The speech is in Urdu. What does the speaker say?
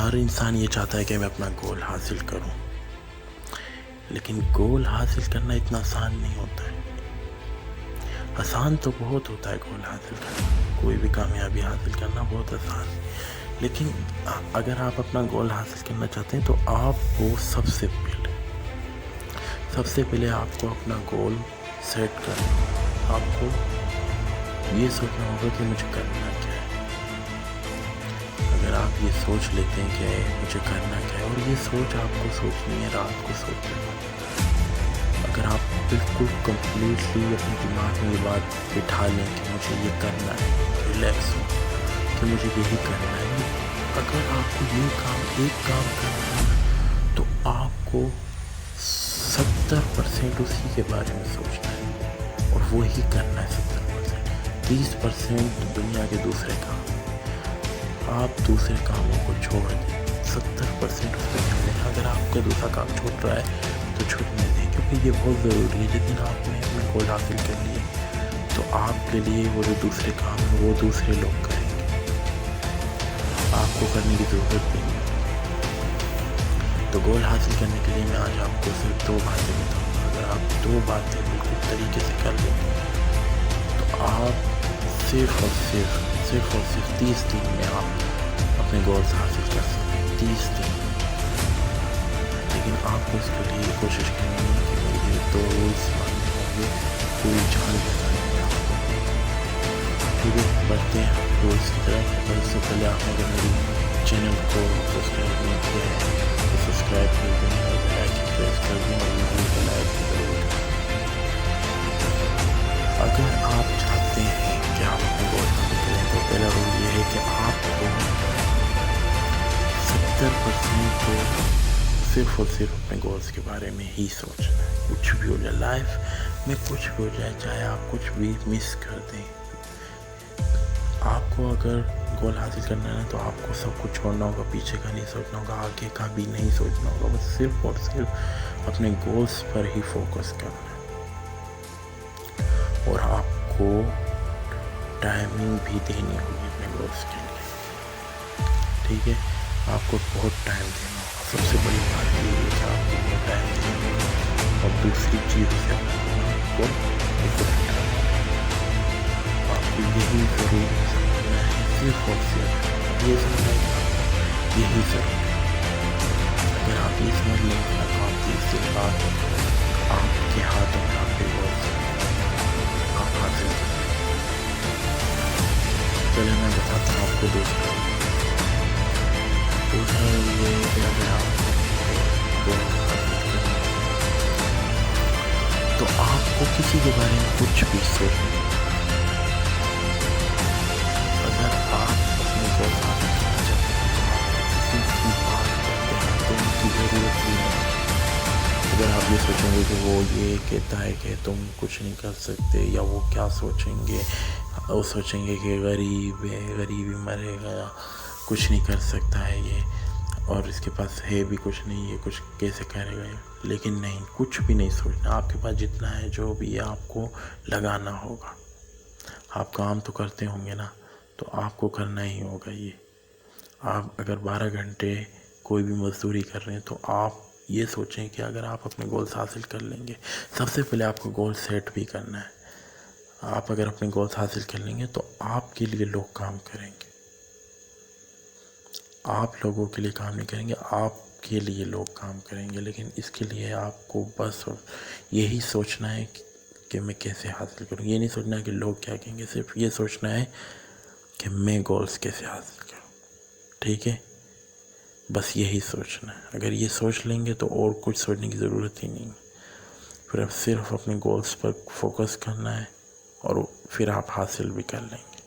ہر انسان یہ چاہتا ہے کہ میں اپنا گول حاصل کروں، لیکن گول حاصل کرنا اتنا آسان نہیں ہوتا ہے۔ آسان تو بہت ہوتا ہے گول حاصل کرنا، کوئی بھی کامیابی حاصل کرنا بہت آسان ہے، لیکن اگر آپ اپنا گول حاصل کرنا چاہتے ہیں تو آپ کو سب سے پہلے آپ کو اپنا گول سیٹ کرنا، آپ کو یہ سوچنا ہوگا کہ مجھے کرنا کیا ہے۔ اگر آپ یہ سوچ لیتے ہیں کہ مجھے کرنا کیا ہے، اور یہ سوچ آپ کو سوچنی ہے، رات کو سوچنا ہے، اگر آپ بالکل کمپلیٹلی اپنے دماغ میں یہ بات بٹھا لیں کہ مجھے یہ کرنا ہے، ریلیکس ہو کہ مجھے یہی کرنا ہے، اگر آپ کو ایک کام کرنا ہے تو آپ کو 70% اسی کے بارے میں سوچنا ہے اور وہی کرنا ہے۔ 70%، 30% دنیا کے دوسرے کام، آپ دوسرے کاموں کو چھوڑ دیں، 70% اس پہ دھیان دیں۔ اگر آپ کا دوسرا کام چھوٹ رہا ہے تو چھوٹنے دیں، کیونکہ یہ بہت ضروری ہے۔ جس دن آپ نے اپنا گول حاصل کر لیے تو آپ کے لیے وہ جو دوسرے کام ہیں وہ دوسرے لوگ کریں گے، آپ کو کرنے کی ضرورت نہیں ہے۔ تو گول حاصل کرنے کے لیے میں آج آپ کو صرف 2 باتیں بتاؤں گا۔ اگر آپ 2 باتیں بالکل طریقے سے کر لیں تو آپ صرف اور صرف 30 دن میں آپ اپنے گولز حاصل کر سکتے ہیں، 30 دن۔ لیکن آپ کو اس کے لیے کوشش کرنی ہے کہ میرے یہ 2 رولز ماننے ہوں گے، پوری جان لگانی ہے آپ کو۔ ٹھیک ہے، بڑھتے ہیں رولز کی طرف۔ اور اس سے پہلے آپ نے اگر میری چینل کو سبسکرائب نہیں کیا ہے تو سبسکرائب کر دیں اور بیل آئکن پریس کر دیں اور ویڈیو کو لائک بھی ضرور کریں۔ اگر آپ چاہتے ہیں کہ آپ اپنے گول حاصل کریں تو پہلا رول یہ ہے کہ آپ کو 70% کو صرف اور صرف اپنے گولز کے بارے میں ہی سوچنا ہے۔ کچھ بھی ہو جائے، لائف میں کچھ بھی ہو جائے، چاہے آپ کچھ بھی مس کر دیں، آپ کو اگر گول حاصل کرنا ہے تو آپ کو سب کچھ چھوڑنا ہوگا، پیچھے کا نہیں سوچنا ہوگا، آگے کا بھی نہیں سوچنا ہوگا، بس صرف اور صرف اپنے گولز پر ہی فوکس کرنا ہے۔ اور آپ کو ٹائمنگ بھی دینی ہوگی اپنے گولز کے لیے، ٹھیک ہے؟ آپ کو بہت ٹائم دینا ہوگا۔ سب سے بڑی بات یہ ہے کہ آپ کو بہت ٹائم دینا ہوگا، اور دوسری چیز سے اپنے دماغ کو اوپر ہٹانا ہوگا۔ آپ کو یہی ضرور سمجھنا ہے، صرف اور صرف یہ سمجھنا ہے کہ آپ کو یہی ضرور ہے۔ اگر آپ یہ سمجھ لیں گے تو آپ 30 دن بعد آپ کے ہاتھوں میں آپ کے گولز آپ حاصل کریں۔ چلے میں بتاتا ہوں آپ کو دوسرا یہ ہے کہ اگر آپ گول حاصل کریں تو آپ کو کسی کے بارے میں کچھ بھی سوچنا ہے۔ اگر آپ اپنے گول حاصل کرنا چاہتے ہیں تو آپ کو کسی کی بات پر دھیان دینے کی ضرورت ہی نہیں۔ اگر آپ یہ سوچیں گے کہ وہ یہ کہتا ہے کہ تم کچھ نہیں کر سکتے، یا وہ کیا سوچیں گے، وہ سوچیں گے کہ غریب ہے، غریبی مرے گا، کچھ نہیں کر سکتا ہے یہ، اور اس کے پاس ہے بھی کچھ نہیں، یہ کچھ کیسے کرے گا۔ لیکن نہیں، کچھ بھی نہیں سوچنا۔ آپ کے پاس جتنا ہے، جو بھی ہے، آپ کو لگانا ہوگا۔ آپ کام تو کرتے ہوں گے نا، تو آپ کو کرنا ہی ہوگا یہ۔ آپ اگر 12 گھنٹے کوئی بھی مزدوری کر رہے ہیں تو آپ یہ سوچیں کہ اگر آپ اپنے گولز حاصل کر لیں گے، سب سے پہلے آپ کو گول سیٹ بھی کرنا ہے۔ آپ اگر اپنے گولز حاصل کر لیں گے تو آپ کے لیے لوگ کام کریں گے، آپ لوگوں کے لیے کام نہیں کریں گے، آپ کے لیے لوگ کام کریں گے۔ لیکن اس کے لیے آپ کو بس یہی سوچنا ہے کہ میں کیسے حاصل کروں۔ یہ نہیں سوچنا ہے کہ لوگ کیا کہیں گے، صرف یہ سوچنا ہے کہ میں گولز کیسے حاصل کروں، ٹھیک ہے؟ بس یہی سوچنا ہے۔ اگر یہ سوچ لیں گے تو اور کچھ سوچنے کی ضرورت ہی نہیں، پھر اب صرف اپنے گولز پر فوکس کرنا ہے اور پھر آپ حاصل بھی کر لیں گے۔